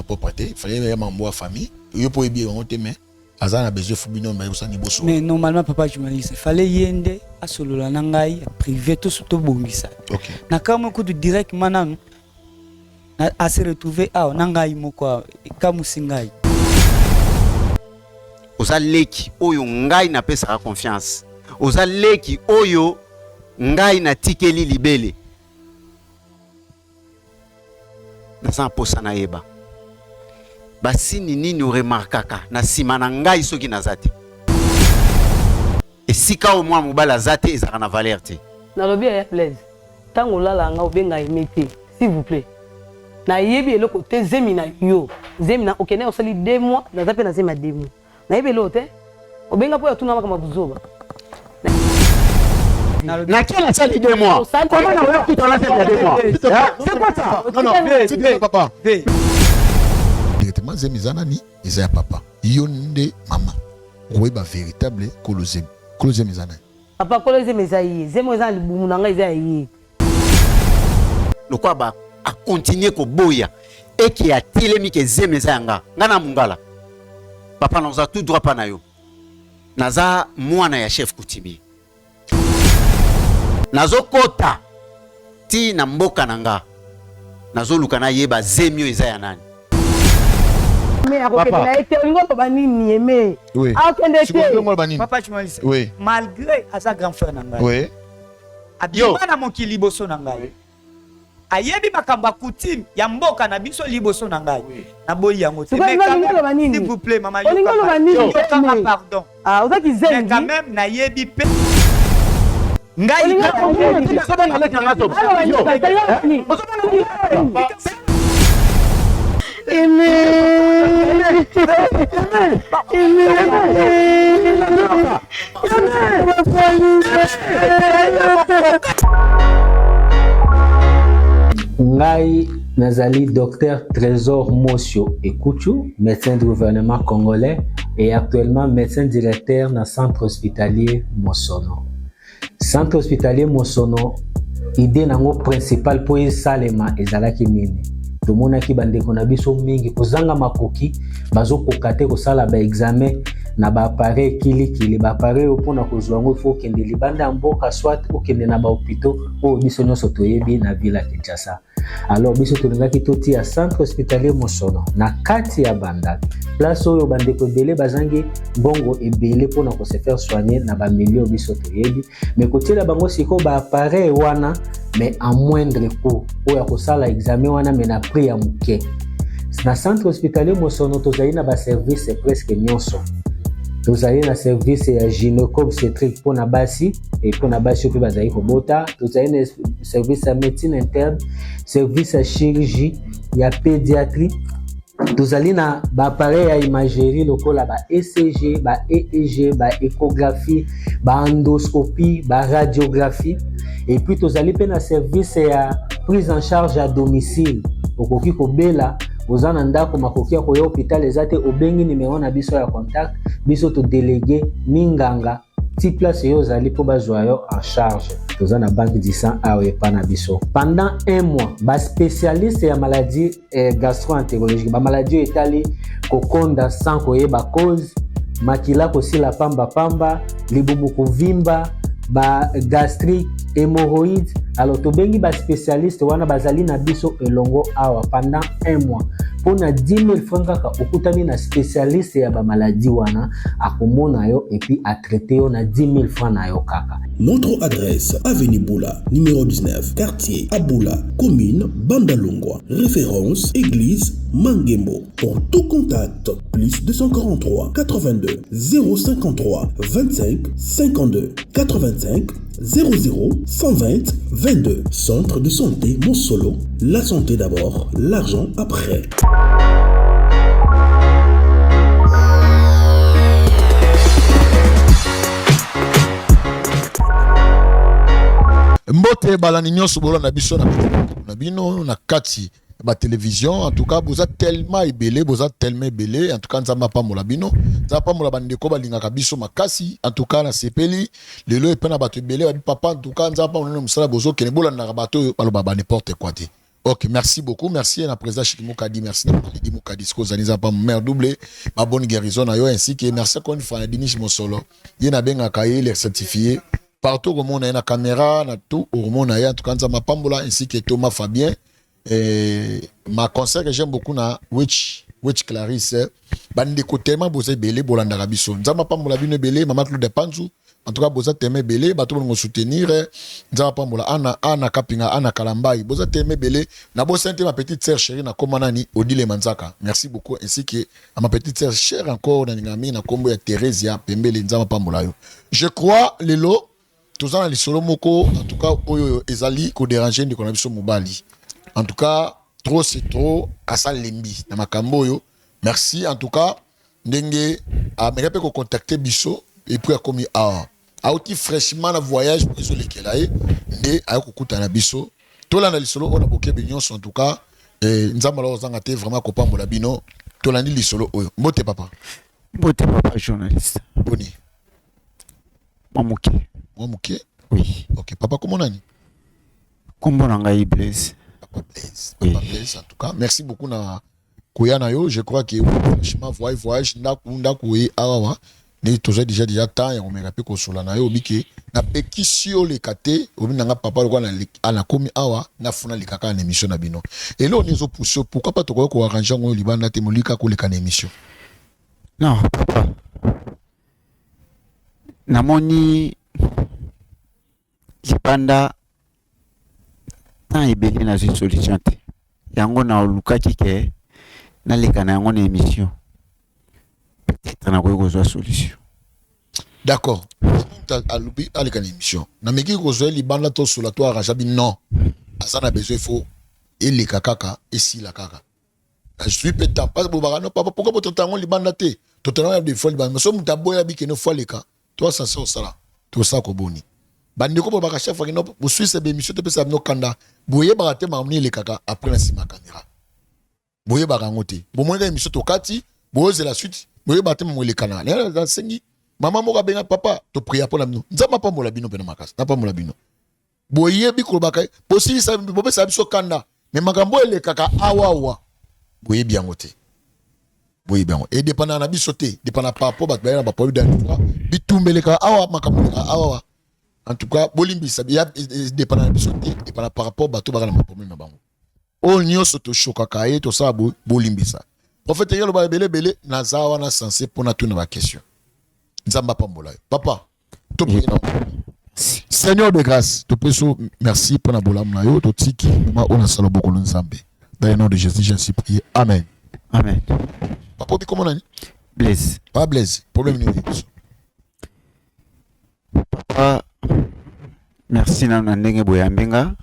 propreté, il fallait vraiment avoir famille. Il faut bien monter mais azana besoin fubino mais ça ni bosso. Mais normalement papa journaliste, il fallait yende à solola nangai privé tout surtout bongisa. OK. Na kama ko direct mananu à se retrouver à nangai moko kamusingai. Oza leki oyo ngai na pesa confiance. Oza leki oyo ngai na tikeli libele. Naza posa na yeba. Basi nini remarkaka na sima na ngai soki nazate. Esika o mwa mobala zate ezaka na valeur te. Na lobi ya plaise. Tango lala nga obenga emete, s'il vous plaît. Na yebi eloko te zemi na yo. Zemi na okene osali 2 mois, na zape na zema 2 mois. Na yebi eloko te. Obenga po ya tuna maka mabuzoba. Na kila sali 2 mois. Comment na wewe kitu na 2 mois? C'est quoi ça? Non, papa. Directement zemizana ni ezaya papa. Yonde mama. Weba véritable kolozem. Kolozem ezana. Papa kolozem ezayi. Zemo ezana libumu na nga ezayi. Lokwa ba a continuer ko boya et qui a telemi ke zemeza nga ngana mungala. Papa naza tout droit pa na yo. Naza mwana ya chef coutumier. Nazo kota ti na mboka nanga. Nazo luka na yeba zemio eza ya nani. Papa. Oui. Papa journaliste. Oui. Malgré à sa grand frère nanga. Oui. Abima na moki liboso nanga. Ayebi makamba coutume ya mboka na biso liboso nanga. Na boyi yango te. S'il vous plaît maman. Pardon. Ah, oza ki zemi. Mais quand même na yebi pe. Ngai Ngai nazali docteur Trésor Mosio Ekuchu, médecin du gouvernement congolais et actuellement médecin directeur dans centre hospitalier Mosono. Centre hospitalier Mosono, idée nango principal pour salema ezalaki nini. Tomonaki bandeko na biso mingi kozanga makoki bazo kokate kosala ba examen na ba appareil kili ba appareil opona kozwa ngo faut kende libanda mboka soit okende na ba hôpitaux o biso nyonso toyebi na ville ya Kinshasa. Alors biso tolingaki toti ya centre hospitalier Mosono na kati ya Bandaki. Place oyo bandeko ebele bazangi bongo ebele pona ko se faire soigner na ba milieu biso toyebi mais kotiela bango siko ba appareil wana mais à moindre coût oyo akosala examen wana mais na prix ya muke. Na centre hospitalier Mosono tozali na ba service presque nyonso. Tozali na service ya gynéco-obstétrique pona basi et pona basi opi bazali kobota. Tozali na service ya médecine interne, service ya chirurgie, ya pédiatrie. Tozali na ba appareil ya imagerie lokola ba ECG, ba EEG, ba échographie, ba endoscopie, ba radiographie. Et puis tozali pe na service ya prise en charge à domicile. Okoki kobela ozana ndako makoki ko ya hôpital ezate obengi numéro na biso ya contact biso to délégué minganga ti place yo zali po bazwa yo en charge. Tozana banque du sang awe pana biso. Pendant 1 mois, ba spécialiste ya maladie gastro-entérologique, ba maladie etali kokonda sang koyeba cause, makila kosila pamba, libumu kovimba, ba gastrique, hémorroïdes. Alors tobengi ba spécialiste wana bazali na biso elongo awa pendant 1 mois. Pona 10 000 francs kaka okutani na spécialiste ya ba maladie wana akomona yo et puis a traiter yo na 10 000 francs na yo kaka. Notre adresse, avenue Boula, numéro 19, quartier Aboula, commune Bandalungwa. Référence, église Mangembo. Pour tout contact, plus 243 82 053 25 52 85 00 120 22. Centre de santé Mosolo. La santé d'abord, l'argent après. Mbote balani nyonso bola na biso na bino na kati ba télévision. En tout cas boza tellement ebele, boza tellement ebele. En tout cas nzamba pa mola bino, nzamba pa mola bandeko balingaka biso makasi. En tout cas na sepeli lelo epena bato ebele ba papa. En tout cas nzamba pa mola musala bozo kene bola na bato baloba ba n'importe quoi te. Ok, merci beaucoup. Merci à la présidente Chikimoukadi. Merci à Lidi Moukadi. Ce que vous avez pas mère doublé. Ma bonne guérison à yo ainsi que merci qu'on fait un Dinis Mosolo. Il y a bien un cahier, les certifiés. Partout au monde, il y a une caméra, tout au monde, il y a en tout cas, ma Pambola ainsi que Thomas Fabien. Et ma concert que j'aime beaucoup, na Witch Clarisse. Bande de tellement bosé belé, bolanda rabiso. Nzama Pambola bine belé, maman Claude Panzou. En tout cas, boza teme belé, bato bon soutenir. Nzama Pambola, Ana Kapinga, Ana Kalambai. Boza teme belé. Na bo sente ma petite sœur chérie na Komanani, Odile Manzaka. Merci beaucoup. Ainsi que à ma petite sœur chère encore, na Ngami, na Kombo ya Theresia, Pembele Nzama Pambola yo. Je crois, Lelo, tous en les solo moko, en tout cas, Oyo Ezali, ko déranger ni konabiso Mobali. En tout cas, trop c'est trop, Asa Lembi, na makambo yo. Merci, en tout cas, Ndenge, a merepe ko contacter Bisso, et puis a commis à auti fraîchement na voyage pour les kelaye nde ayoko kutana biso tolanda lisolo on a boké bignon en tout cas nzamba la ozanga te vraiment ko pambola bino tolandi lisolo oyo mbote papa journaliste boni Mwamuke oui ok papa comment nani kombo na ngai Blaise papa Blaise en tout cas merci beaucoup na koyana yo je crois que franchement voyage ndaku awa ni toza déjà temps et on me rappelle ko sola na yo biki na pekisio le kate obi nanga papa ko na ana komi awa na funa likaka na émission na bino et là on est poussé pourquoi pas to ko arranger ngo libanda te molika ko le kana émission non papa namoni libanda temps ebeli na solution te yango na lukaki ke na leka na yango na émission peut-être na ko solution. D'accord. Alubi aleka na émission. Na meki ko zo libanda to sula to arajabi non. Asana besoin faut et les kaka et si la kaka. Je suis pétant parce que non papa pourquoi votre tangon libanda te. Totalement de fois libanda. Mais so mutaboya bi ke no fois leka. Toi ça c'est ça. Tout ça ko boni. Bande ko baba chef fa no bu suisse be émission te pesa no kanda. Boye ba te mamni les kaka après la sima caméra. Boye ba ngote. Bo mo na émission to kati, boye la suite. Boye ba te mo les kana. Là sengi. Maman moka benga papa to prier pour la bino. Nzama pa mola bino pena makasi. Na pa mola bino. Boye bi ko bakay. Posi sa bobe sa biso kanda. Mais makambo ele kaka awa. Boye bien ngote. Boye bien. Et dépendant na biso te, dépendant par rapport ba ba pa dans fois. Bitumbele ka awa makambo awa. En tout cas, bolimbi sa ya dépendant na biso te, dépendant par rapport ba to ba na problème na bango. O nyoso to shoka kaye to sa bolimbi sa. Prophète yelo ba belé na zawa na sensé pour na tout na ba question. Nzamba Pambola. Papa, Seigneur de grâce, merci pour la bola mnayo, to tiki, ma on a salo beaucoup nzambe. Dans le nom de Jésus, j'ai prié. Amen. Amen. Papa, comment on a dit? Blaise. Pas Blaise. Problème ni. Papa, merci na ndenge boyambenga.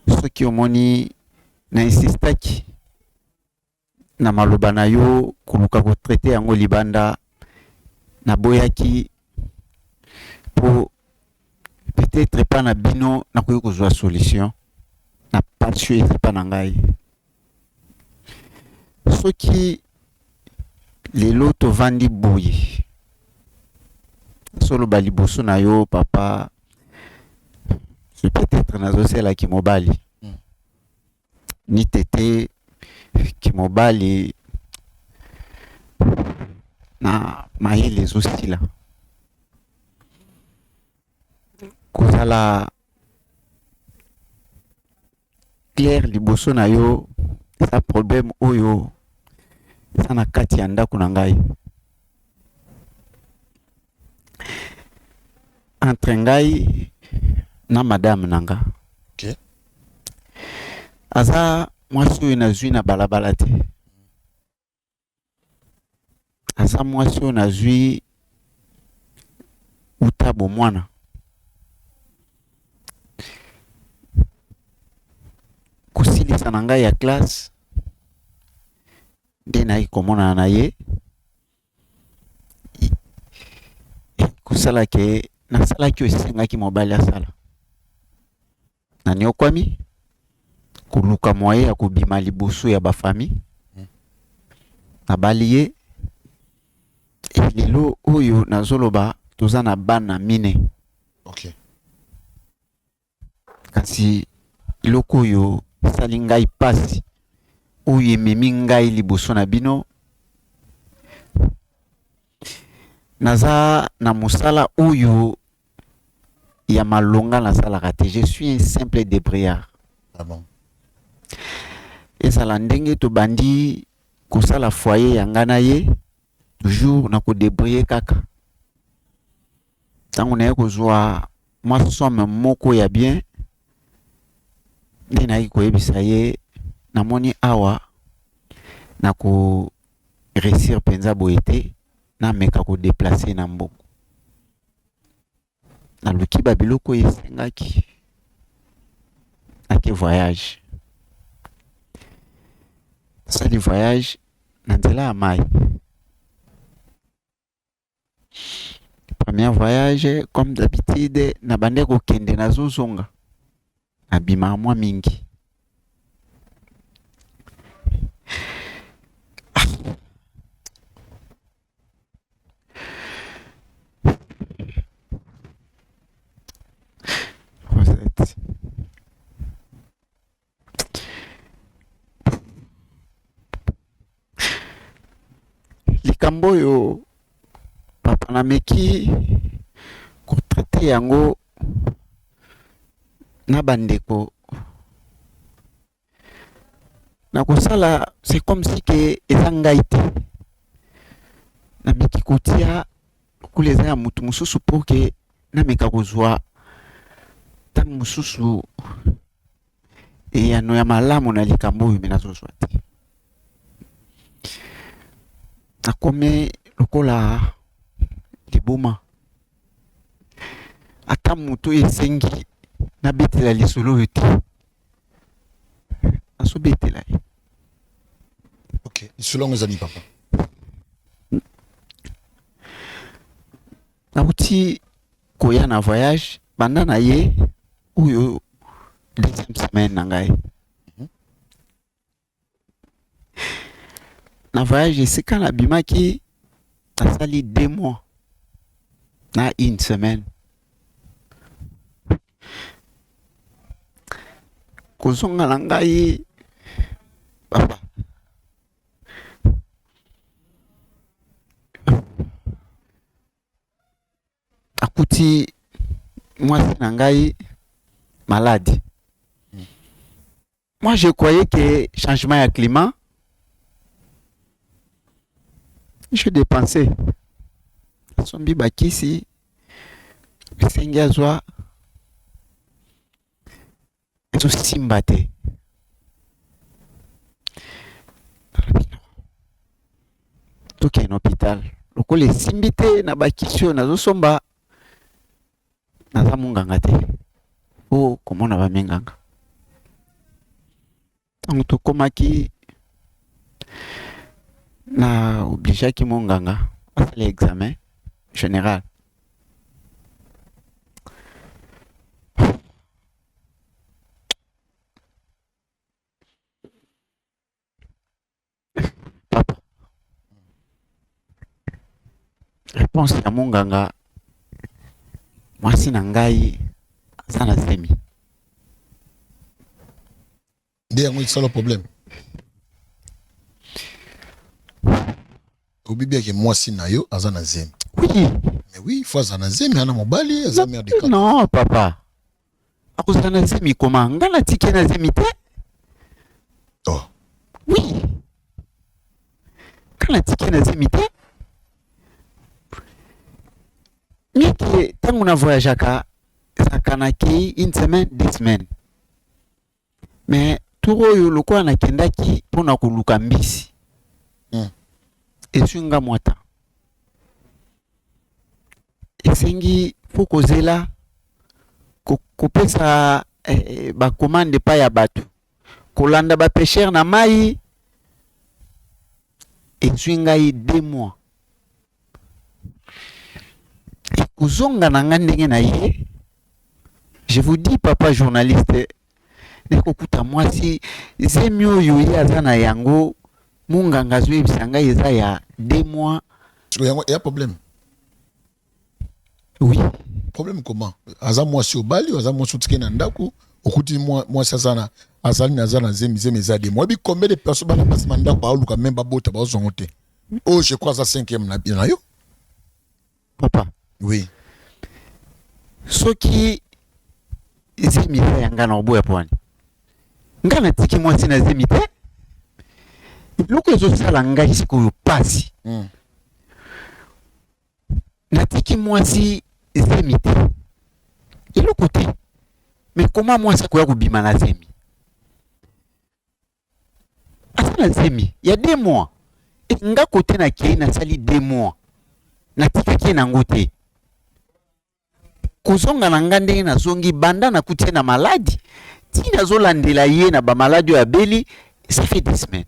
Ce qui omoni na insistaki na maloba na yo kuluka ko traiter yango libanda. Na boyaki pour peut-être pas na bino na koyo kozwa solution na patio pas na ngai soki lelo to vandi boye solo baliboso na yo papa c'est peut-être na zosela ki mobali ni tete ki mobali na maile zostila kozala clair liboso na yo sa problème oyo sana kati ya ndako na ngai entre ngai na madame nanga okay. Aza mwasi oyo nazwi na balabala te aza mwasi oyo nazwi utabo mwana kosilisa na ngai ya classe nde nayi komonana na ye kosala ke nasalaki oyo esengaki mobali asala naniokwami koluka moye ya kobima liboso ya bafami nabali ye lelo oyo nazoloba toza na bana mine okay. Kasi iloko oyo esali ngai pasi oyo ememi ngai liboso na bino naza na mosala oyo ya malonga nasalaka te. Je suis un simple débrouillard. Ah bon? ezala ndenge tobandi kosala foyer ya ngai na ye toujours na kodébrouiller kaka ntango naye kozwa mwa somme moko ya bien nde nayi koyebisa ye namoni awa na ko réussir mpenza boye te nameka kodeplace na mboka naluki babiloko esengaki ake voyage sali voyage na nzela ya mai. Premier voyage comme d'habitude na bande kokende nazozonga nabima mwa mingi. likambo oyo papa nameki kotraite yango na bandeko nakosala c'est comme si ke eza ngai te nameki kotia lokula eza ya mutu mosusu mpo ke nameka kozwa ntango mosusu eyano ya malamu na likambo oyo me nazozwa te. Nakome lokola liboma ata mutu esengi nabetela lisolo oyo te nasobetela ye. Ok, lisolo ngo ezali papa nauti koya na voyage banda na ye oyo deuxième semaine na ngai na voyage esika na bimaki asali 2 mois na 1 semaine kozonga na ngai papa akuti mwasi na ngai malade. Moi je croyais que changement ya climat je dépensais sombi bakisi esengi azwa ezosimba te toke na hôpital lokola esimbi te na bakisi oyo nazosomba naza munganga te o komona baminganga ntango tokomaki na obligeaki monganga asala examen général papa réponse ya monganga mwasi na ngai aza na zemi nde yango esala problème obibi yake mwasi na yo aza na zemi. Oui. Mais oui, il faut aza na zemi ana mobali aza mère de cas. Non papa akozala na zemi koma nga na tike na zemi te. Oh. Oui. Nga na tike na zemi te. Mieke tango na voyageaka sakanaki 1 semaine 2 semaines mais tour oyo lokola nakendaki mpona koluka mbisi esunga mwata esengi fo kozela kopesa bakomande pa ya bato kolanda bapeshere na mai ezwi ngai 2 mois kozonga na nga ndenge na ye. Je vous dis papa journaliste nekokuta mwasi zemi oyo ye aza na yango munganga azoyebisa ngai eza ya 2 mois. Il y a problème. Oui. Problème comment? Aza mwasi obali, aza mwasi utike na ndaku, okuti mwasi aza azali naza na zemi za de moi bi combien de personnes bana passe mandat pa luka même ba bota ba zongote. Oh je crois ça 5e na bien yo. Papa. Oui. Soki zemi za yanga na oboya pwani. Ngana tiki mwasi na zemi te. Loko ezo sala ngai sikoyo pasi. Natiki mwasi zemi te. Eloko te. Mais comment moi ça koya kubima na zemi? Asana zemi, il y a 2 mois. Et nga kote na kei na sali 2 mois. Natika kie na ngote. Kuzonga na nga ndenge na zongi banda na kutie na maladi. Tina zolandela ye na ba maladi ya beli, ça fait 10 semaines.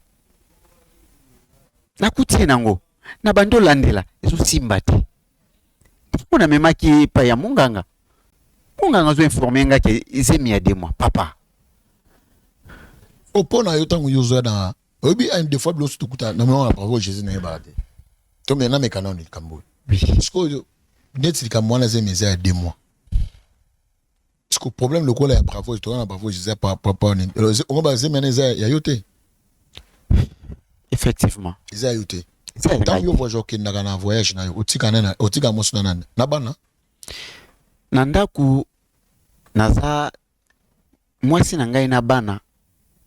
Na kutie nango na bando landela ezo simba te. Mona memaki pa ya munganga. Munganga zo informer nga ke zemi ya 2 mois papa. Opona yo tangu yozo na obi un des fois blosu tukuta na mwana bravo Jésus na yebate. To mena me kanoni kambo. Sko net kamwana zemi ya 2 mois. Sko problème le ko la bravo to na bravo Jésus papa ni. On va zemi na ya yote. Effectivement. Iza yote. Tant yo voyage ki na voyage na yo otika mosu na bana. Nandaku naza mwasi na ngai na bana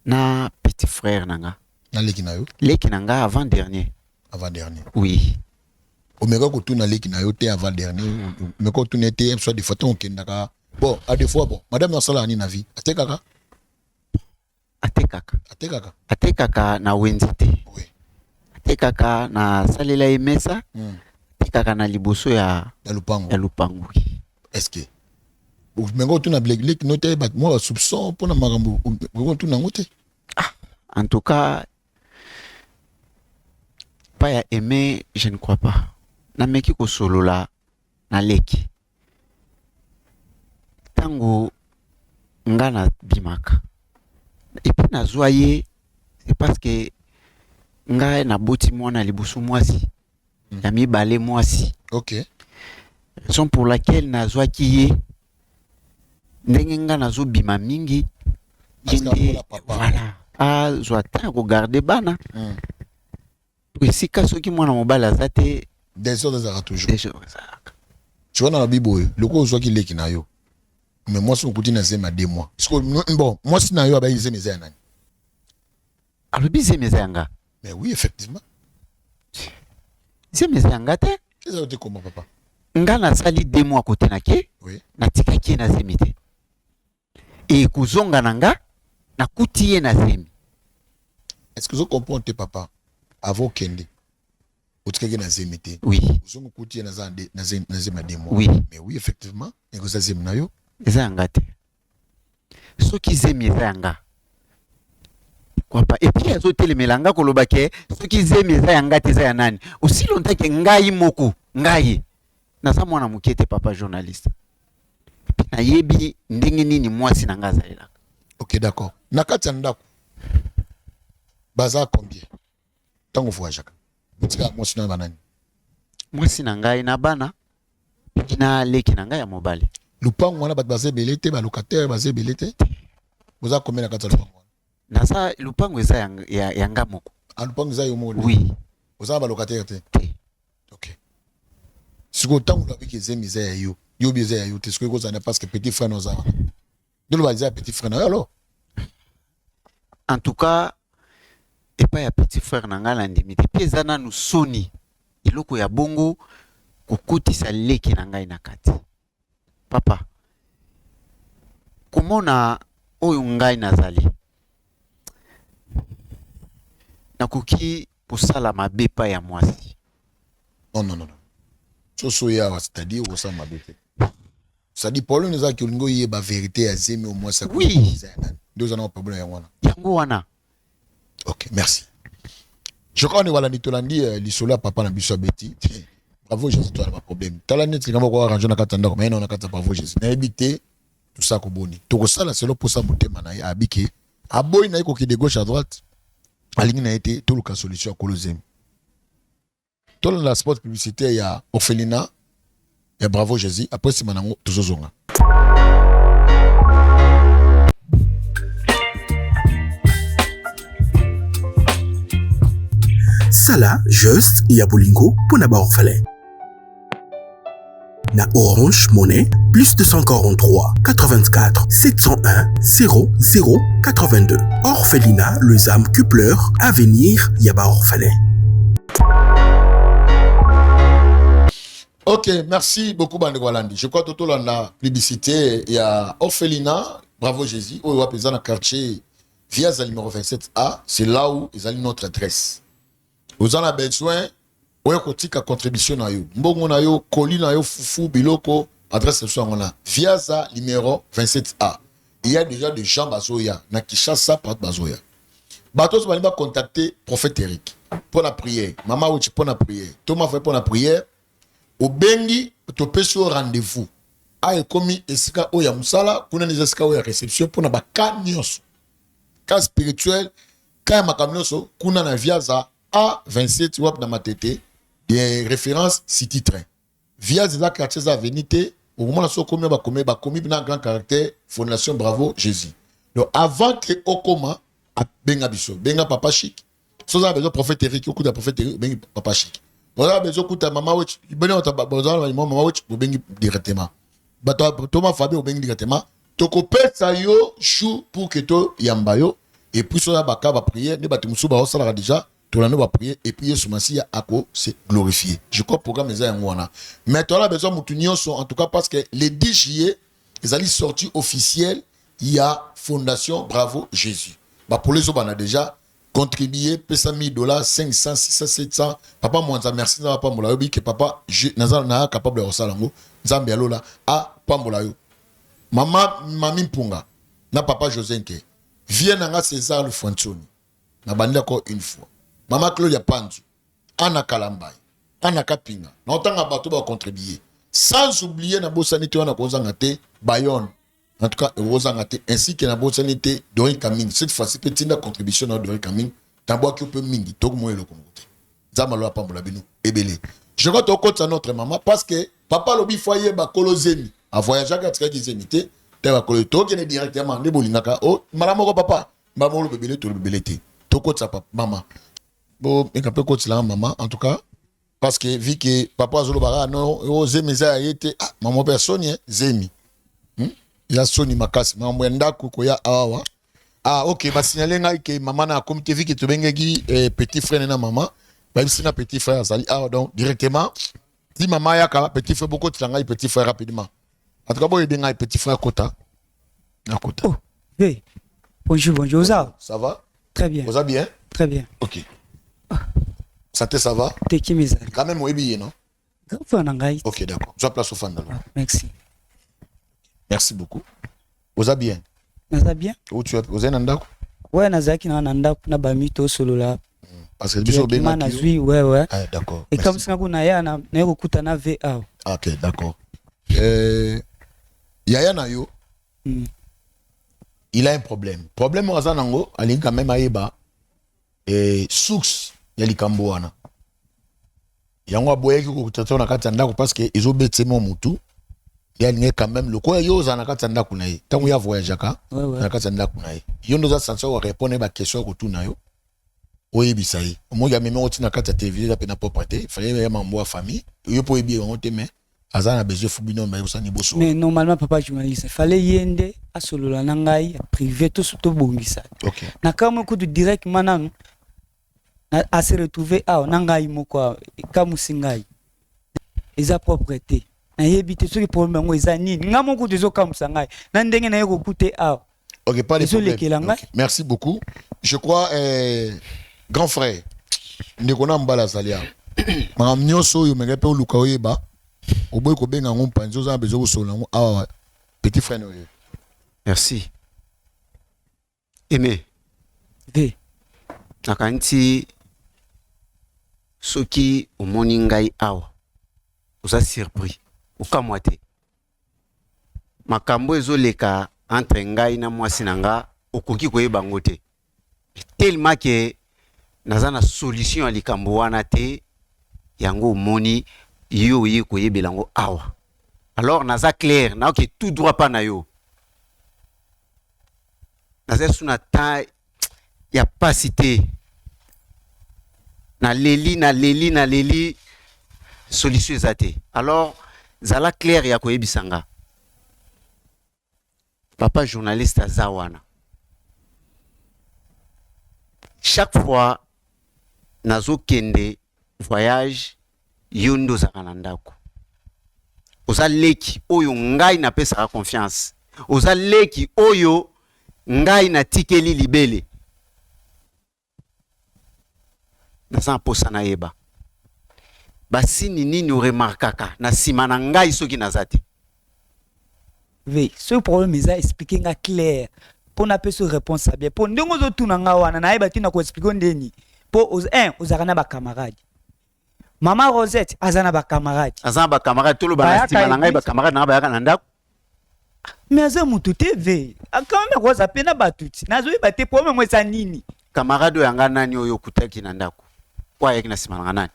na petit frère nanga. Na leki na yo? Leki nanga avant dernier. Avant dernier. Oui. Omeka ko tuna leki na yo te avant dernier. Omeka tuna te soit des photos okendaka. Bon, à des fois bon, madame na sala ani na vie. Atekaka. Atekaka na wenzite. Oui. Atekaka na salela emesa. Atekaka na liboso ya lupango. Est-ce que mengo tuna blague noté bat moi soupçon pour na marambo mengo tuna ngote. En tout cas pas ya aimé, je ne crois pas. Na meki ko solola na leki. Tango ngana bimaka. Et puis na zoye c'est parce que nga na boti mwana liboso mwasi. Ya mi balé mwasi. OK. Raison pour laquelle na zoaki ye ndenge nga na zo bima mingi voilà a zo ata ko garder bana. Esika soki mwana mobala azate des autres za toujours. Tu vois dans la Bible le ko zo ki leki na yo. Mais moi son kuti na zema 2 mois. Bon, moi si na yo abayi zema za nani. Alobi zema za nga. Mais oui effectivement. Zema za nga te. C'est ça te comment papa. Nga na sali 2 mois kote na ke. Oui. Na tika ki na zemi te. Et kuzonga na nga na kuti ye na zemi. Est-ce que vous comprenez papa avant kende? Otika na zemi te. Oui. Uzongo kuti ye na zema 2 mois. Oui. Mais oui effectivement, et que ça zemi na yo. Eza nga te. Soki zemi eza nga. Quoi pas. Et puis azo telemelanga koloba ke soki zemi eza nga te eza ya nani. Aussi longtemps que ngai moko, ngai. Naza mwana mukete papa journaliste. Na yebi ndenge nini mwasi na ngaza ela. OK d'accord. Nakati ya ndako. Baza combien? Tango voyage. Mutika mwasi na banani. Mwasi na ngai na bana. Na leki na ngai ya mobile. Lupango wana bat baze belete ba locataire baze belete. Boza combien nakati ya lupango? Nasa lupango eza ya nga moko. Ah lupango eza yo moko. Oui. Boza ba locataire te. OK. Siko tango la biki zemi za ya yo. Yo biza ya yo te siko ko zana parce que petit frère nos a. De le baza petit frère na alors. En tout cas et pas ya petit frère na nga landimite. Peza na nous soni. Eloko ya bongo kokotisa leki na ngai na kati. Papa. Comment na oyo ngai nazali? Nakoki posala mabe pa ya mwasi. Non. Soya c'est-à-dire au ça mabete. C'est-à-dire Paul nous a ki olingo yeba vérité ya zemi au moins ça. Oui. Deux ans problème ya wana. Yango wana. OK, merci. Je crois que voilà nitolandi lisolo papa na biso beti. Bravo Jésus toi pas problème. Tala net ngamba ko arranger na katanda ko mais non na katanda bravo Jésus. Na ebité tout ça ko boni. To ko sala c'est le pour ça motema na abiki. Aboy na ko ki de gauche à droite. Alingi na été tout le solution kolozem. Tout la spot publicitaire ya orphelinat ya bravo Jésus après c'est manango tozozonga. Sala, Just, ya bolingo, pona ba orphelin. Na Orange Monnaie, plus 243 84 701 00 82. Orphelinat, le ZAM Cupler, Avenir, Yaba Orphelin. Ok, merci beaucoup, Bandegwalandi. Je crois que tout la publicité, il y a Orphelinat, Bravo Jésus, où il y a dans le quartier via le numéro 27A, c'est là où ils ont notre adresse. Vous en avez besoin, vous avez une contribution na yo. Mbongo na yo, colis na yo, foufou, biloko, adresse là. Via le numéro 27A. Il y a déjà des gens bazoya, na Kishasa par bazoya. Batos va contacter prophète Eric pour la prière. Maman Ouchi pour la prière. Thomas fait pour la prière. Au bengi, tu peux sur rendez-vous. A komi esika oya musala, kuna ni esika oya réception pour na ba kanyoso. Cas spirituel, ka makamyoso, kuna na viaza A27 wap na matete, des références city train. Viaza za quartier za venite, au moment so komi ba komi na grand caractère Fondation Bravo Jésus. Donc avant que okoma a benga biso, benga papa chic. So za besoin prophète Eric, okuta prophète Eric, benga papa chic. On a besoin de maman Witch. Ben on t'a besoin de maman Witch pour bengi directement. Thomas Fabio bengi directement. Toko pesa yo chou pour que to yambayo et puis on a baka va prier. Ne batimusu ba osala déjà. To la va prier et puis Yesu ya ako c'est glorifié. Je crois programme les ngwana. Mais tu as besoin mutunyo sont en tout cas parce que les 10 juillet ils allaient sortir officiel. Il y a Fondation Bravo Jésus. Bah pour les autres on a déjà contribuer, pesa $1000, 500, 600, 700. Papa, moi, merci, papa, moi, que papa, je suis capable de resalango. Nzambe alola, ah, pambolayo. Maman, mami mpunga, na papa Josenke, viens nanga César le Fantoni. Na bandi encore une fois. Maman Claudia Panzu, Anna Kalambay, Anna Kapinga. Na otanga bato ba contribuer. Sans oublier na bosanité wana kozanga te, Bayonne. En tout cas, Rosangate, ainsi que la bosanité Dori Kaming. Cette fois-ci, petite contribution à Dori Kaming. Tamboa qui peut mingi, tout le monde est le communauté. Zamalo Pambola Bino, Ebele. Je crois que notre maman parce que papa lobi foyer ba kolozemi. A voyager à très zénité. T'es ba koloto qui est directement de Bolingaka. Oh, malamoko papa. Maman le bébé, tout le bébé. Toko sa papa, maman. Bon, il y a un peu de la maman, en tout cas. Parce que vu que papa Zolobara, non, zemi za été, ah, maman personne, zemi. Ya soni makasi mambo ya ndako ko ya awa ah ok ba signaler ngai ke maman na comité vie que to bengeki petit frère na maman ba bisina petit frère azali awa donc directement si maman ya ka petit frère beaucoup tanga petit frère rapidement en tout cas boy denga petit frère kota na kota oh hey bonjour ça va très bien vous allez bien très bien ok ça va t'es qui mes quand même oyebi non ok d'accord je place au fan merci. Merci beaucoup. Vous allez bien? Vous bien? Où tu es? Vous êtes Nandako? Ouais, Nazaki Nandako, Nabamito solo là. Parce que le biso bien. Ouais. Ah, d'accord. Et comme ça, on a ya na ekuta na VA. Ok, d'accord. Yaya Nayo, il a un problème. Problème au Zanango, il est quand même aïba. Et source, il y a l'Ikamboana. Il y a un boye qui est na Katandako parce que ils ont bêté mon moutou. Il y a quand même le quoi yo za nakatanda kunaye tangu ya voyage ka nakatanda kunaye yo ndoza sanso wa répondre ba question ko tuna yo oyebisa yi omoya meme oti nakata télévision pe na propreté fallait ya mambo wa famille yo po ebi on te mais azana besoin fubino mais usani boso mais normalement papa journaliste fallait yende asolola na ngai privé tout surtout bongisa OK na kama ko direct mananu a se retrouver a na ngai moko kamusingai eza propreté na yebite soki problème ngo eza nini ngamo ko dezo kamusangai na ndenge na yeko kute a OK pas de problème okay. Merci beaucoup je crois grand frère ndekona mbala zalia mam nyoso yo mengepe oluka oyeba oboy ko benga ngompa nzoza bezo ko solango awa petit frère no. Merci Aimé ve nakanti soki omoni ngai awa oza surpris okamwa te makambo ezoleka entre ngai na mwasi na nga okoki koyeba ngo te tellement que naza na solution ya likambo wana te yango omoni yo oye koyebela yango awa alors naza clair naoke tout droit pa na yo naza suna ta ya pasi te na leli solution ezate. Alors zala clair ya koyebisanga papa journaliste azawana chaque fois nazo kende voyage yondo zakana ndako oza leki oyo ngai na pesa confiance oza leki oyo ngai na tikeli libele naza posa na yeba basi nini remarkaka na sima na ngai soki nazate ve ce problème est expliqué nga clair pour na peso réponse à bien pour ndongo zo tuna nga wana na yeba tina ko expliquer ndeni pour ozakana ba camarade Mama Rosette azana ba camarade tolo ba stima na ngai ba camarade na ba yaka na ndako mais aza mutu TV akama ko za pena batuti nazo yeba te problème mo esa nini camarade yanga nani oyo kutaki na ndako kwa yaki na sima na nani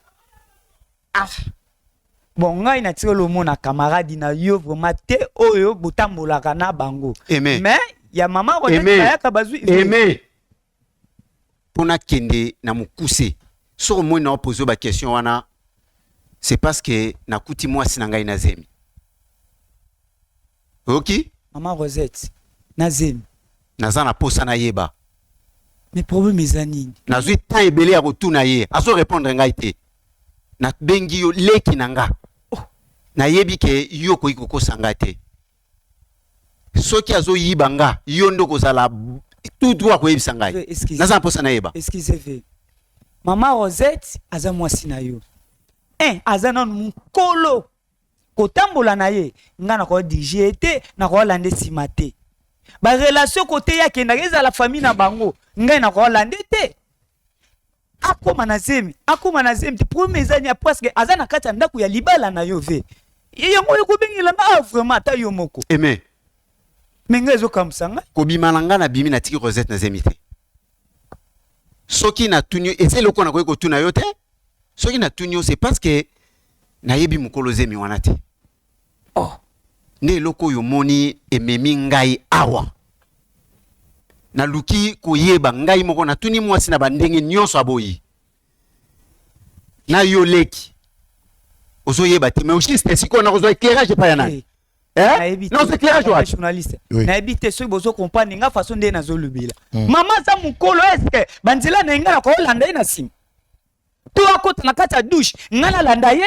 bon ngai na tiro lo mona camarade na yo vraiment te oyo botambolaka na bango mais ya mama Rosette ayaka bazui pona kende na mukuse so moi na poser ba question wana c'est parce que na kuti moi sinanga ina zemi OK mama Rosette na zemi naza na posa na yeba mais problème ezani nazui temps ebele ya retourna ye azo répondre ngai te na bengi yo leki nanga na yebi ke yo ko iko sanga te soki azo yibanga yo ndoko zala tout droit ko yebisa ngai naza posa na yeba excusez mama Rosette aza mwasi na yo aza non mukolo kotambola na ye nga na ko digete na ko lande simate ba relation côté ya kenda keza la famille na bango nga na ko lande te akoma na zemi te premier ezani presque aza na kati ndako ya libala na yo ve yango ko bengila na vraiment ta yo moko menga ezo kamsanga ko bimalanga na bimi na tiki Rosette na zemi te soki na tunyo ese loko na ko tuna yo te soki na tunyo c'est parce que na yebi mukolo zemi wana te ne loko yo moni ememi ngai awa na luki ko yeba ngai moko na tuni mwasi na bandenge nyonso aboyi na yo leki ozo yeba te mais aussi c'est siko na ozo éclairage pa yana non c'est éclairage wa journaliste na ebite so bozo comprendre nga façon de na zo lubila mama za mukolo est banzela na ngala ko landa ina sim to akota na kata douche ngala landa ye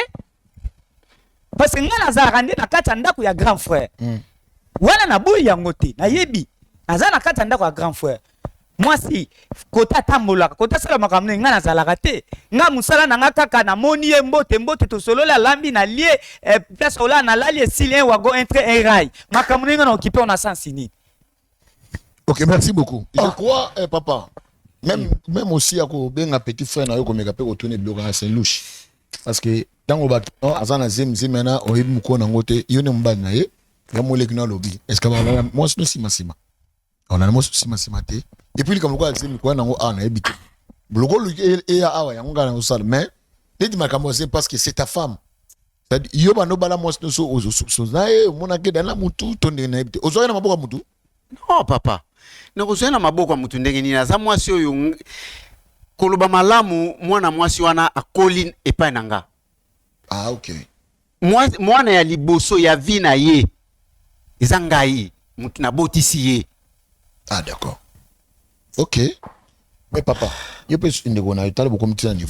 parce que ngala za rande na kata ndako ya grand frère wana na boyi yango te na yebi aza na kata ndako ya grand frère moi si kota tambola kota sala makamne ngana za la te nga musala na nga kaka na moni mbote to solo la lambi na lie place ola na lalie silien wago entre un rail makamne ngana occupé on a sens ni. OK, merci beaucoup. Je crois papa même aussi à ko benga petit frère na yo ko meka pe ko tourner bloc na Saint-Louche parce que dans ba azana zemena o yibu ko na ngote yone mbali na ye ya moleki na lobby est-ce que ba moi c'est sima on a moi sima te et puis comme quoi zemi ko na ngo ana ebite bloco e awa ya ngana no sala mais dit makambo c'est parce que c'est ta femme c'est yo ba no bala moi so nae mona ke dana mutu tonde na ebite ozo na maboka mutu non papa nakozwena maboko mutu ndenge nini aza mwasi oyo koloba malamu mwana mwasi wana akoli epai nanga OK mwana ya liboso ya vie na ye eza ngai mutu na botisi ye d'accord OK mais papa yo pe ndeko na itala beaucoup mtina ni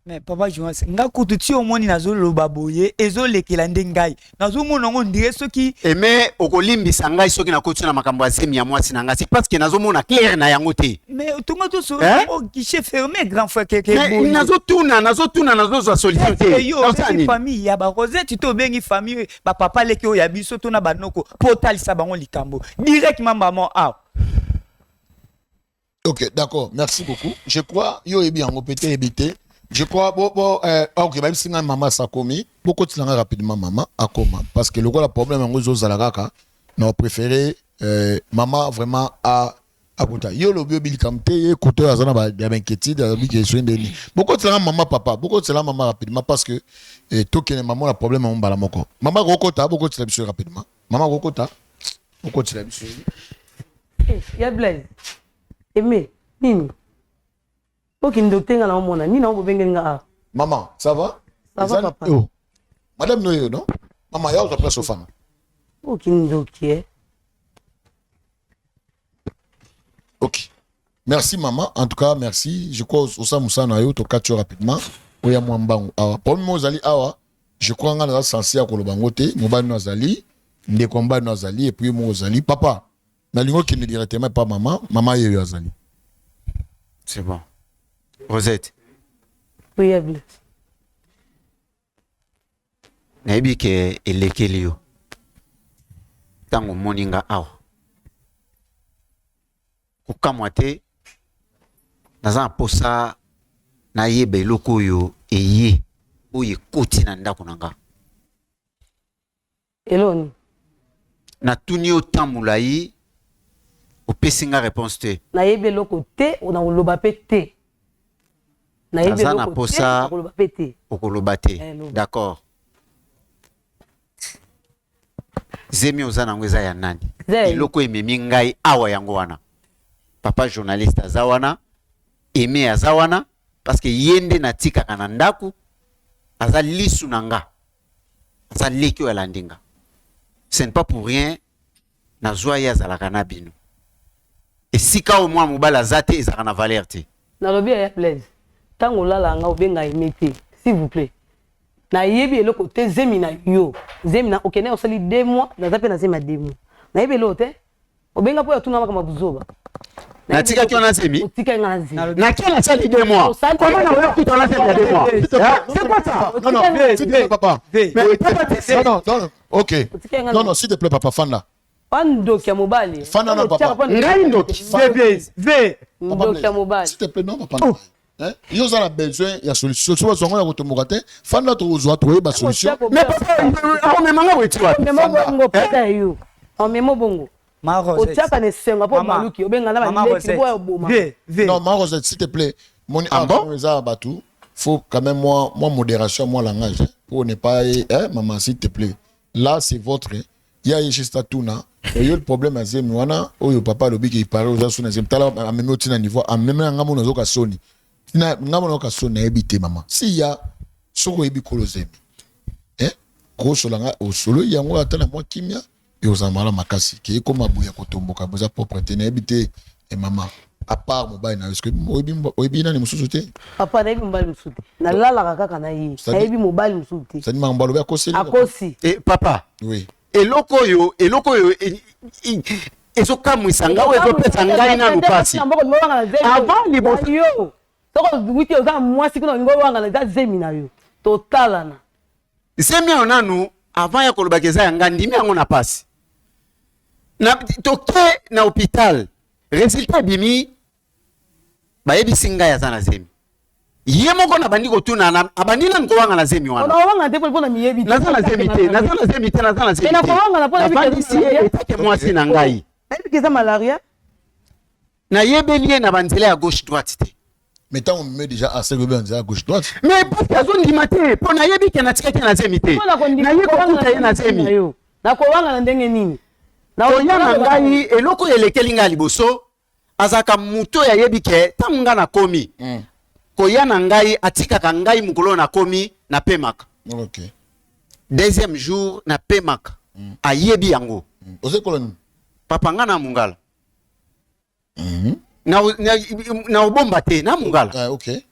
mais papa Jonas nga kututi omoni nazo loba boye ezo lekela ndengai nazo mona ngo ndire soki mais okolimbisa ngai soki na kotina makambo ya zemi ya mwasi na ngai c'est parce que nazo mona clair na yango te mais tonga to so guichet fermé grand frère keke boye nazo tuna za solution te yo famille ya ba Rosette to bengi famille ba papa leki o ya biso to na banoko portal sa bango likambo directement maman OK, d'accord, merci beaucoup. Je crois yo ebi yango pété ebité. Je crois OK, même si maman sakomi, beaucoup de langue rapidement maman akoma parce que le gros problème en gros zalaka non préféré maman vraiment à kota. Yo lo bio bilikamte écouter azana ba inquiétude bi que soin deni. Beaucoup de langue maman papa, beaucoup de langue maman rapidement parce que tout que maman la problème en bala moko. Maman gokota beaucoup de la rapidement. Maman gokota beaucoup de la ya Blaise. Aimé nini Aucune docteur na mona ni na obenga. Maman, ça va? Ça va papa. Oh. Madame Noyo, non? Maman, y'a place au fan. Aucune docteur. Ok. Merci maman. En tout cas, merci. Je crois au Samoussa Nayo, to catch rapidement. Oya mwambangu. Awa. Pour moi, Zali Awa, je crois qu'on a censé à Kolobangote, Mouba Noazali, des combats Noazali, et puis moi Zali. Papa, na lingo qui ne directement pas maman, maman Yoyo Azali. C'est bon. Rosette. Oui, Abel. Nayebi ke elekeli yo. Tango moninga awa. Kukamwa te naza posa na yebe loko yo eye oye koti na ndako nanga. Eloni. Na tuni o tamula yi opesi nga réponse te. Na yebe loko te o na oloba pe te. Na yebe Naza na loko te posa na oloba pe te. okoloba te. D'accord. Zemi ozana ngweza ya nani? Iloko ememi ngai awa yango wana. Papa journaliste azawana, Aimé azawana, parce que yende na tika kanandaku, aza lisu nanga, aza lekyo ya landinga. Ce n'est pas pour rien, na zoya azalaka na bino. Et si ka au moins mobala zate ezaka na valeur te. Na lobi ya plaise. Tango lala nga obenga emete, s'il vous plaît. Na yebi eloko te zemi na yo. Zemi na okene osali 2 mois, na zape na zema 2 mois. Na yebi eloko te. Obenga po ya tuna maka mabuzoba. Na tika kyo na zemi? Otika nga zemi. Na kyo na sali 2 mois. Comment na wewe kuta na zemi ya 2 mois? C'est quoi ça? Non, non, s'il te plaît, papa. Non, non, non, ok. Non, non, s'il te plaît, papa, fan là. Fan doki ya mobali. Fan non, papa. Ngai ndoki. Doki ya mobali. S'il te plaît, non, papa. Yo a besoin il y a solution so so ngona kotomokate fanda to zo to ba solution mais papa on me manga wetu wa mais bongo peta yo on me bongo Maro otiaka ne senga po maluki obenga na ba leki bo boma non Maro s'il te plaît mon eza batu faut quand même moi modération moi langage pour ne pas maman s'il te plaît là c'est votre il y a juste tuna et le problème à zemi wana oyo papa lobi ki parle aux asuna zemi tala a même au niveau a même ngamo nazo ka soni na ngamo ka soni ebité maman si ya soko ebi kolozemi ko solanga o solo yango atana moi kimia et aux amala makasi ki ko mabuya kotomboka boza propreté na ebité et maman à part mobile na est-ce que oyebi na ni mususu te papa na ebi mobile mususu na lala kaka na yi na ebi mobile mususu te ça dit mambalo ya koseli akosi et papa oui eloko yo ezokamwisa nga oyo ezopesa ngai na lupasi avant liboso yo soko witi oza mwasi kuna ngo wanga na zemi na yo totalana zemi ya nanu avant ya kolobaka eza ya nga ndimi yango na pasi na toke na hôpital résultat bimi bayebisi ngai aza na zemi ye moko na bandi kotuna abandi na nkowanga na zemi wana wanga te pona miyebi naza na zemi te na kowanga na pona bisi etake mwasi na ngai ebikisa malaria na yebeli ye na banzela ya gauche droite te mais tant on met déjà assez bien à gauche droite mais parce que azo ndima te pona yebi ke na tikaki na zemi te na ye kokuta ye na zemi na kowanga na ndenge nini na oya na ngai eloko elekeli ngai liboso azaka muto ya yebi ke tamunga na komi koya na ngai atikaka ngai mukolo na komi na pemaka OK deuxième jour na pemaka ayebi yango ose koloni papa nga na mungala na obomba te na mungala OK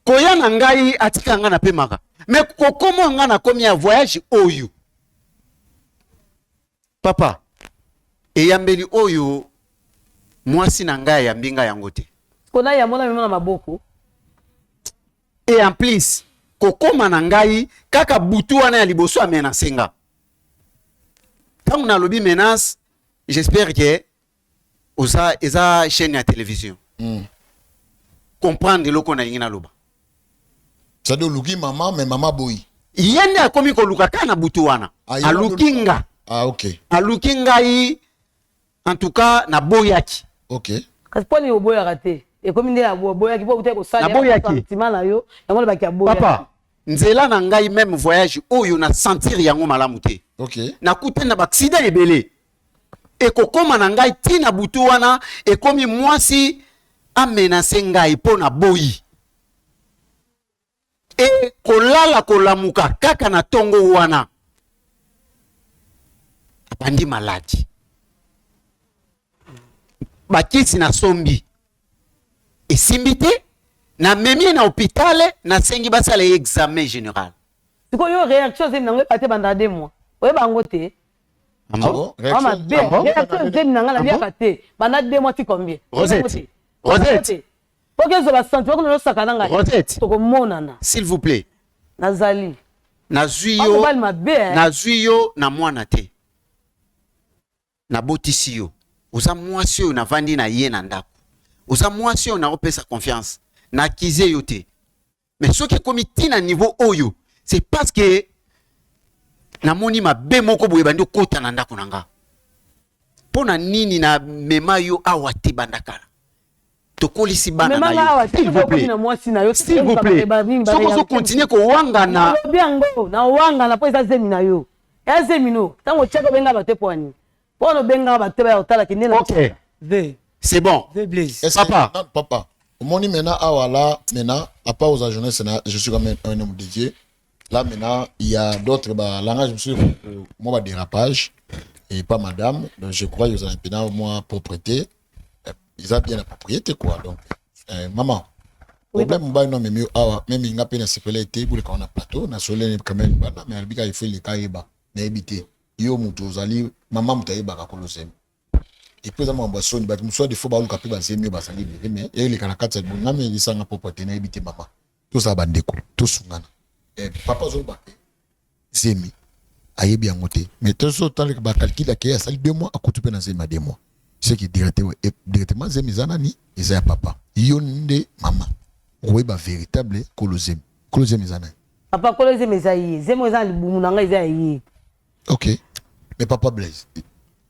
koya na ngai atika nga na pemaka mais kokomo nga na komi ya voyage oyo papa eyambeli oyo mwasi na ngai ya mbinga yango te kona ya mona mema na maboko et en plus kokoma na ngai kaka butu wana ya liboso amena senga tangu na lobi menace j'espère que oza eza chaîne ya télévision comprendre loko na yingina loba ça doit luki maman mais maman boy yende akomi koluka kana butu wana alukinga OK alukinga yi en tout cas na boyaki OK kasi poni oboya raté et comme ndé boya ki po ute ko sala sentiment na yo yango ba ki aboya papa nzela na ngai même voyage oyo na sentir yango malamu te OK na kute na accident ebele ekokoma na ngai tina butu wana ekomi mwasi amenace ngai mpo na boyi e kolala kolamuka kaka na tongo wana abandi maladi bakisi na sombi esimbi te na memi na hôpital na sengi basala examen général. Siko yo réaction zemi nango pate banda 2 mois. Oye bango te. Réaction zemi nango la biaka te. Banda 2 mois ti combien? Rosette. Pourquoi zo ba senti ko no sakana ngai? Rosette. To ko monana. S'il vous plaît. Nazali. Nazwi yo na mwana te. Na botisi yo. Oza mwasi yo na vandi na ye na ndako. Oza mwasi yo na opesa confiance. Na kize yo te. Mais ce qui est commis na niveau oyo, c'est parce que na moni ma be moko boye bandi kota na ndako nanga. Pona nini na mema yo awati bandakala. Tokolisi bana na yo. S'il vous plaît. S'il vous plaît. Soko so continue ko wanga na. Biango na wanga na po eza zemi na yo. Ya zemi no. Tango chaka benga bate poani. Pono benga bate ba otala kinela. OK. C'est bon. Papa. Non, papa. Moni maintenant awala maintenant à part aux jeunesse je suis quand même un homme dédié. Là maintenant il y a d'autres langage monsieur moi dérapage et pas madame donc je crois qu'ils ont maintenant moi propriété ils ont bien la propriété quoi donc maman problème ba non mais mieux awa même il n'a pas sécurité pour quand on a plateau na solene quand même mais albika il fait les kaiba na habité yo mutu ozali maman mutaiba ka kolosem. Et puis, on va sonner, mais soit des fois, on va faire des mieux, mais il y a les canacats, on a mis les sangs pour porter na habiter maman. Tout ça, bandeko, tout sungana. Et papa, on va zemi, aïe bien monté. Mais tout ça, tant que calcul, qui a sali 2 mois, à couper dans zemi 2 mois. Ce qui directement zemi zanani, et ça papa. Yonde maman. Oui, bah véritable, kolozemi. Kolozemi zanani. Papa, kolozemi zayi. Zemi zanani, boumunanga zayi. Ok. Mais papa Blaise.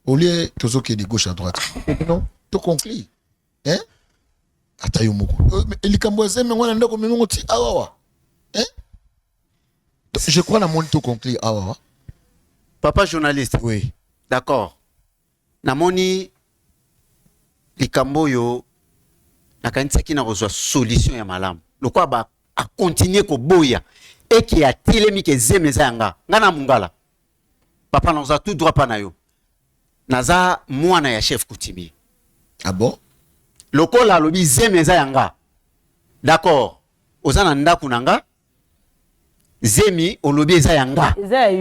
Au lieu de de gauche à droite. Non, tu conclus. Hein? Atayo moko. Il kamboise mais on a ndako mais ngoti awawa. Hein? Je crois la monde tout conclu awawa. Papa journaliste. Oui. D'accord. Namoni likamboyo na kanisa kina reçoit solution ya malamu. Lokwa ba a continuer ko boya et qui a tilemi ke zemeza yanga. Ngana mungala. Papa nous a tout droit pa na yo. Naza mwana ya chef coutumier. Ah bon? Lokola lobi zemeza yanga. D'accord. Ozana ndaku nanga. Zemi olobi eza yanga.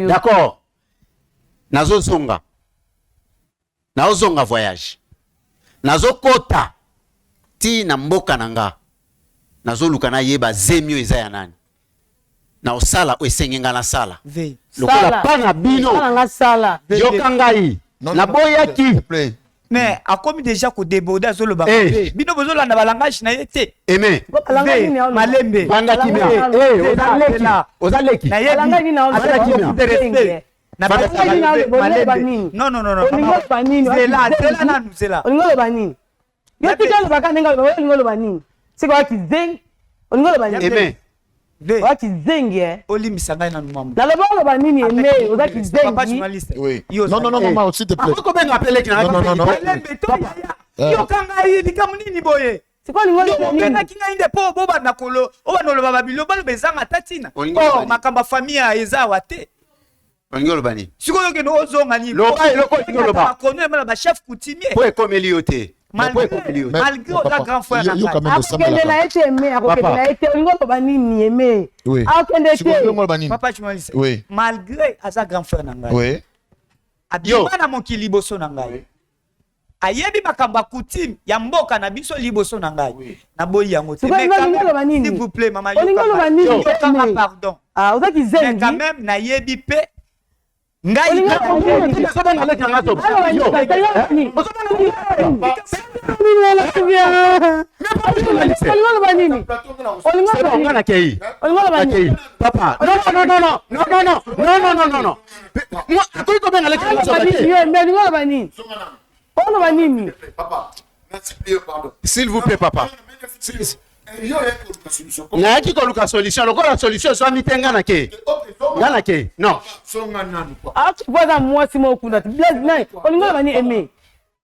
D'accord. Nazo zonga. Nazo zonga voyage. Nazo kota. Ti na mboka nanga. Nazo luka na yeba zemi eza ya nani. Na osala oesengenga na sala. Lokola pana bino. Sala. Yokangai. Na boya ki mais a comme déjà ko déborder zo lo ba bino bozo la na balangage na yete aimé malembe banda kimia ozaleki na yete na malembe non zela na nuzela oningolo banini yo tikalo bakanenga oningolo banini siko kizeng oningolo banini aimé Waki zengi Olimbisa ngai na numambo. Na lobo ba nini eme ozaki zengi. Oui. Non maman s'il te plaît. Ako benga appeler kina. Non. Yo kanga yi bikamu nini boye. Siko lingolo nini. Yo kinga inde po boba na kolo. Oba no loba babilo balo bezanga tatina. Oh makamba famille eza wate. Ngolo bani. Siko yo ke no ozonga ni. Loba ngolo ba. Kono ema ba chef coutumier. Po ekomeli Malgré la grand frère yo quand même akende na ete eme akokende na ete ngolo banini eme akende te papa tu m'as dit oui malgré asa grand frère na ngai oui abima na mokili liboso na ngai ayebi makamba coutume ya mboka na biso liboso na ngai na boyi yango te mais s'il vous plaît maman yo pardon ozaki zengi quand même na yebi pe ngai papa s'il vous plaît papa na qui koluka solution lokola solution so mitenga na ke ngana ke non tu vois moi si mo kuna blague nai olingola bani eme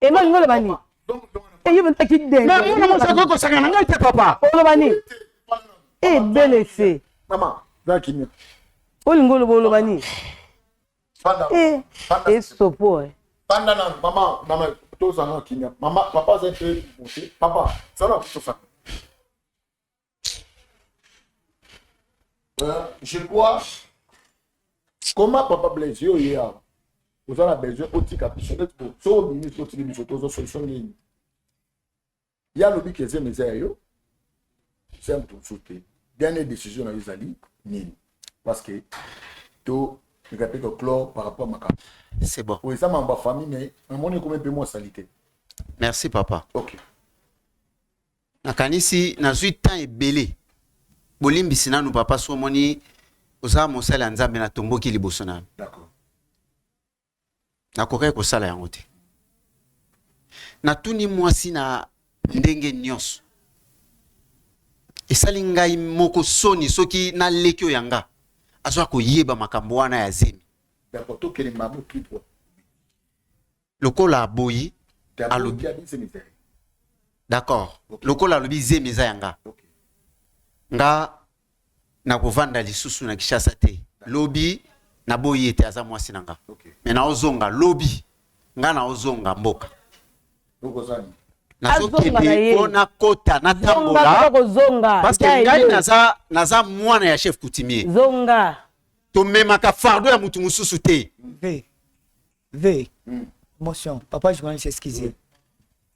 ngolo bani Et il qui dé. Mais moi, ça va ça ngana te papa. Olobani. Eh bel effet. Maman, va qui mieux. Olingolo olobani. Panda. Et sopo. Panda na maman, tout ça non qui mieux. Maman, papa c'est un peu monté. Papa, ça va tout ça. Je crois comment papa Blaise yo hier. Vous avez besoin aussi capitulé pour so ministre aussi de photos solution ligne. Il y a le but que c'est mes aïeux. C'est un tout sauté. Dernière décision dans les alliés ni parce que tout le capé que clore par rapport à ma carte. C'est bon. Oui, ça m'a famille mais un monde comme un peu moins salité. Merci papa. OK. Nakanisi nazui temps ebele. Bolimbisi nanu papa so moni oza mosala nzambe na tomboki liboso na. D'accord. Nakokai ko sala yango te. Na tuni mwasi na ndenge nyonso. Esali ngai moko soni soki na lekyo yanga. Azwa ko yeba makambo wana ya zemi. D'accord, to kele mabu kitwa. Lokola aboyi alobi. D'accord. Okay. Lokola alobi zemi za yanga. Okay. Nga na kovanda lisusu na Kishasa te. Lobi na boyi ete aza mwasi nanga. Okay. Me na ozonga lobi nga na ozonga mboka. Loko zani. Na zokende ona kota na tambola. Parce que ngai naza mwana ya chef coutumier. Zonga. To memaka fardo ya mutu mususu te. V. Motion. Papa je connais s'excuser.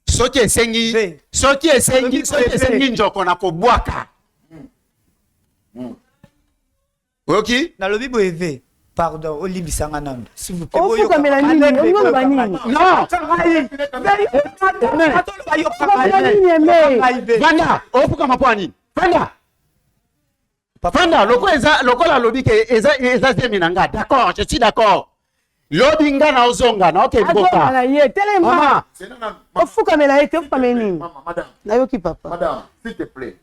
Soki esengi njoko na kobwaka. Ok? Na lobi boeve. Pardon, Olibi Sanganam. S'il vous plaît. Oh, faut comme la ligne. Non. Vanda, ofuka mapwani. Vanda, loko la lobi ke eza zemi nanga. D'accord, je suis d'accord. Lobi nga na ozonga na oke mboka. Maman. Ofuka mela ete, ofuka meni. Madame. Na yoki papa. Madame, s'il te plaît.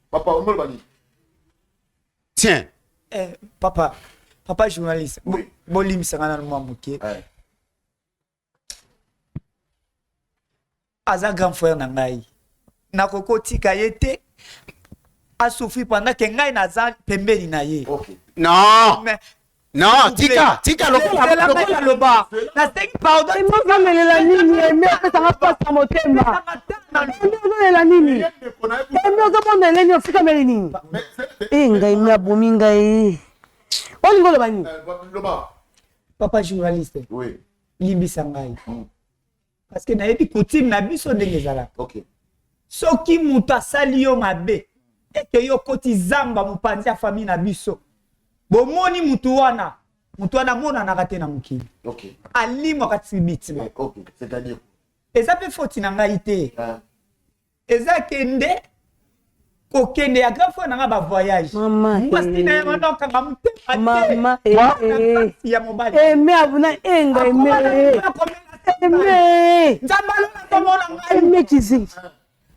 Papa, on me bani. Tiens. Papa journaliste. Oui. Bolim Sangana Mouamouké. Aza grand frère Nangaï. Nakoko tika yete. A souffri pendant que Ngai Naza pembeli na ye. OK. Non. Mais non, tika lokola loba. Na seki pardon. Il m'a fait la ligne, mais ça va pas sa motema. La ligne. Mais on va la ligne, c'est comme la ligne. Eh ngai mia bominga eh. Olingo lo bani. Loba. Papa journaliste. Oui. Limbi Sangai. Parce que na yebi coutume na biso ndenge zala. OK. Soki mutu asali yo mabe eke yo koti zamba mopanzi ya famille na biso. Bomoni mutu wana mona na kate na mukili. OK. Alimo kati bitima. OK, c'est-à-dire eza pe foti na ngai te. Eza kende kokende ya grand frère na ba voyage. Maman. Parce que na yama donc kanga mutema. Maman ya mobali. Mais abuna enga mais. Mais. Nzambalo na komona ngai. Mais kizi.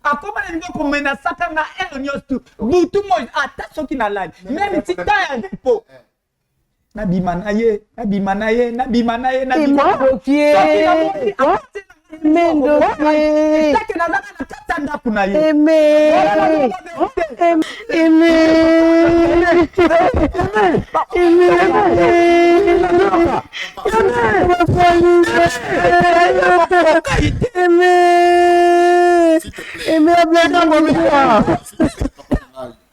Akoma na ngo komena saka na nyos butu mo ata soki na live même si ta ya po na bimana ye Mendo take na zaka na katanda kuna ye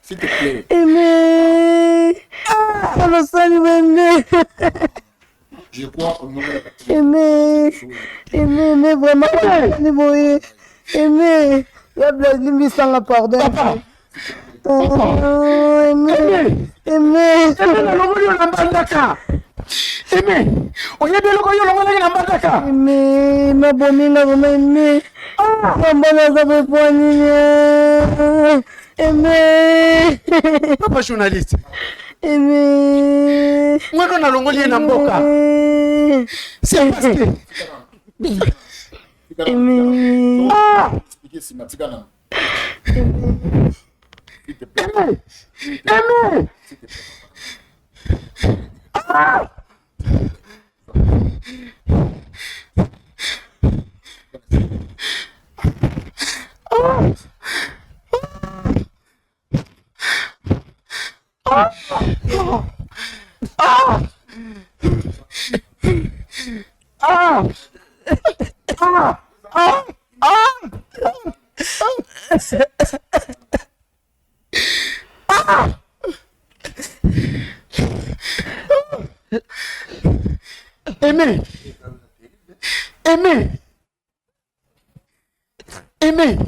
s'il te plaît. Je crois au nom Aimer vraiment aimer la blague limbi sans pardon Papa journaliste. Aimer. Moi on a longoli na mboka. C'est parce que aimer. Expliquer si matikana. Aimé.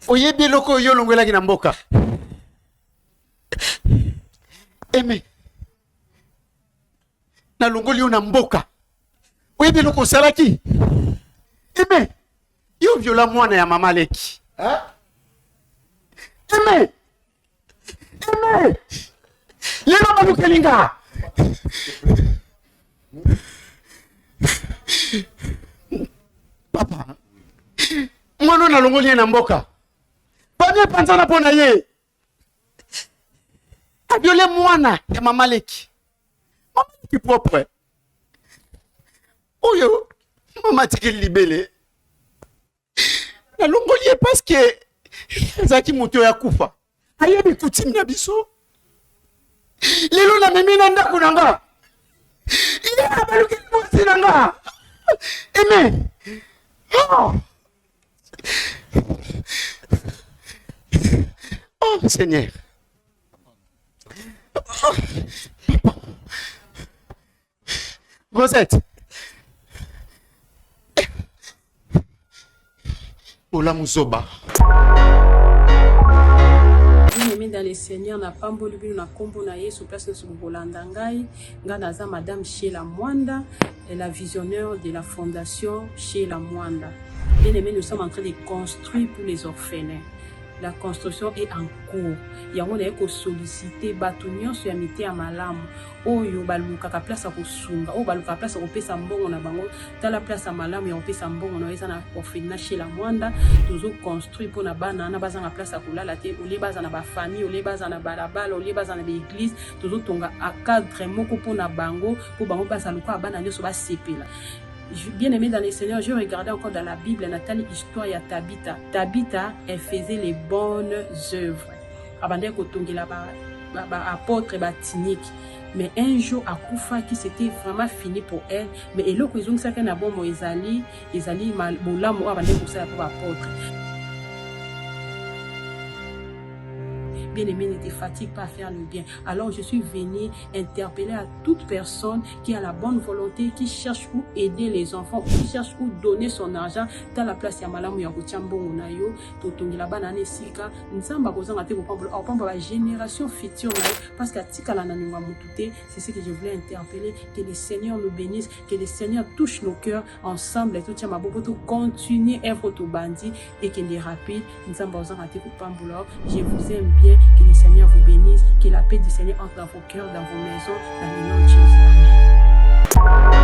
Oyebi loko yo longolaki na mboka. Aimé. Na longoli yo na mboka. Oyebi loko salaki. Aimé. Yo viola mwana ya mama leki. Hein? Aimé. Lelo malukelinga. Papa. Mwana na longoli na mboka. Panye panzana pona ye. Abiole mwana ya mama leki. Mama leki propre. Oyo. Mama tiki libele. Na longoli parce que zaki moto ya kufa. Ayebi kutimi na biso. Lelo na memi na ndako nanga. Ile na baluki mwasi nanga. Aimé. Oh. Oh Seigneur. Oh. Rosette. Ola Musoba. Bien-aimé dans les Seigneurs, na pamboli bino na kombo na Yesu place na Bolanda ngai, nga naza madame Sheila Mwanda, la visionnaire de la fondation Sheila Mwanda. Bien-aimé, nous sommes en train de construire pour les orphelins. La construction est en cours. Yango na eko solliciter batu nyonso ya mite ya malamu. Oyo baluka ka place ko sunga, o baluka place ko pesa mbongo na bango, tala place malamu ya pesa mbongo na eza na orphelinat chez la Mwanda, toujours construit pour na bana na baza na place ko lala te, ole baza na ba famille, ole baza na balabala, ole baza na l'église, toujours tonga a cadre moko pour na bango, pour bango baza luka bana nyonso ba sepela. Bien-aimé dans les Seigneurs, je regardais encore dans la Bible, Nathalie, histoire ya Tabitha. Tabitha, elle faisait les bonnes œuvres. Avant d'être là apôtre et batinique. Mais un jour, à Koufa, qui c'était vraiment fini pour elle. Mais elle a dit que ça n'a bon Ezali mal boula mo avant d'être ça pour apôtre. Bien-aimé, ne te fatigue pas à faire le bien. Alors je suis venue interpeller à toute personne qui a la bonne volonté, qui cherche où aider les enfants, qui cherche où donner son argent dans la place ya malamu ya kuchambongo na yo, totongela bana nesika, nzamba kozanga te kopamba la génération future na yo, parce que tika la nanunga mutute, c'est ce que je voulais interpeller, que le Seigneur nous bénisse, que le Seigneur touche nos cœurs ensemble, et tout tient ma bobo to continuer œuvre to bandi et que les rapides, nzamba kozanga te kopamba. Je vous aime bien. Que le Seigneur vous bénisse, que la paix du Seigneur entre dans vos cœurs, dans vos maisons, dans le nom de Jésus. Amen.